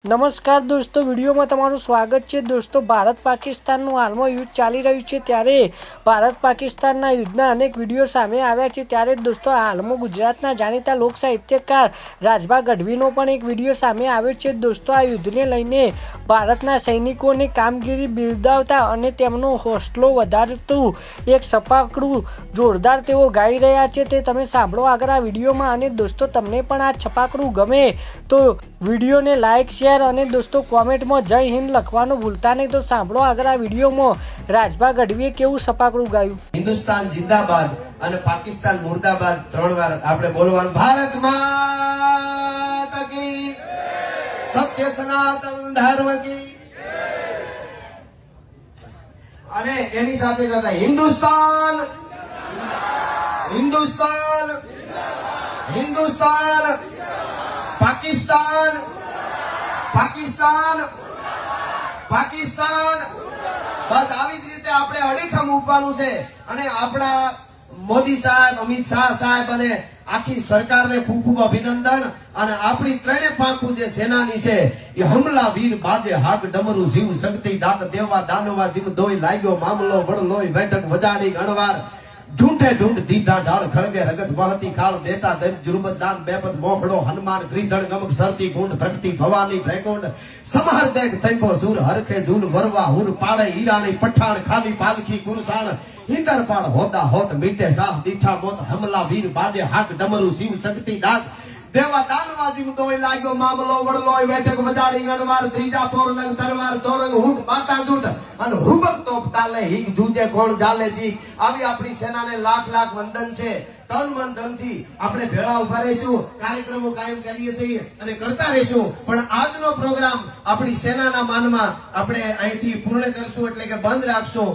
નમસ્કાર દોસ્તો, વિડીયોમાં તમારું સ્વાગત છે। દોસ્તો, ભારત પાકિસ્તાનનું હાલમાં યુદ્ધ ચાલી રહ્યું છે, ત્યારે ભારત પાકિસ્તાનના યુદ્ધના અનેક વિડીયો સામે આવ્યા છે। ત્યારે દોસ્તો, હાલમાં ગુજરાતના જાણીતા લોક સાહિત્યકાર રાજભા ગઢવીનો પણ એક વિડીયો સામે આવ્યો છે। દોસ્તો, આ યુદ્ધને લઈને ભારતના સૈનિકોની કામગીરી બિરદાવતા અને તેમનો હોસલો વધારતું એક છપાકડું જોરદાર તેઓ ગાઈ રહ્યા છે, તે તમે સાંભળો આગળ આ વિડીયોમાં। અને દોસ્તો, તમને પણ આ છપાકડું ગમે તો વિડીયોને લાઇક, શેર અને દોસ્તો કોમેન્ટમાં જય હિન્દ લખવાનું ભૂલતા નહીં। તો સાંભળો આગળ આ વિડીયોમાં રાજભા ગઢવીએ કેવું છપાકડું ગાયું। હિન્દુસ્તાન જિંદાબાદ અને પાકિસ્તાન મુર્દાબાદ 3 વાર આપણે બોલવાનું। ભારત માતા કી, સત્ય સનાતન ધર્મ કી, અને એની સાથે સાથે હિન્દુસ્તાન હિન્દુસ્તાન હિન્દુસ્તાન, પાકિસ્તાન પાકિસ્તાન પાકિસ્તાન, બસ આવી જ રીતે આપણે અડીખમ ઉભવાનું છે। અને આપણા મોદી સાહેબ, અમિત શાહ સાહેબ અને આખી સરકારને ખૂબ ખૂબ અભિનંદન। અને આપણી ત્રણે પાંખું જે સેનાની છે એ હમલા વીર બાજે હાક ડમરું જીવ શક્તિ ડાક દેવા દાનવા જીવ દોઈ લાગ્યો મામલો વડલોય બેઠક વજાડી ગણવાર ઢૂંઢે ઢૂંઢ દીધા ઢાળ ખળગે રગત વહતી કાળ દેતા દન જુર્મત દાન બેપદ મોખડો હનુમાન ગ્રીધણ ગમક સરતી ગુંડ ભક્તિ ભવાની ભેકુંડ સમહર દેખ તૈપો સુર હરખે ઝૂલ વરવા હુર પાડે ઈરાણી પઠાણ ખાલી પાલખી કુરસાણ હિંદર પાડ હોતા હોત મીઠે સાહ દીઠા મોત હમલા વીર બાજે હાક ડમરું શિવ શક્તિ ડાક દેવા દાનવા જીવ દોઈ લાગ્યો મામલો વડલોય બેઠક વજાડી ગણવાર ત્રીજા પોર લંગ તરવાર ચોરંગ હૂટ બાટા જૂટ અને હુબક તોપ તાલે હિગ જૂજે કોણ જાલે જી। આવી આપણી સેનાને લાખ લાખ વંદન છે। તન મન ધનથી આપણે ભેળા ઉભા રહીશું, કાર્યક્રમો કાયમ કરીએ છીએ અને કરતા રહીશું। પણ આજનો પ્રોગ્રામ આપણી સેનાના માનમાં આપણે અહીંથી પૂર્ણ કરશું, એટલે કે બંધ રાખશું।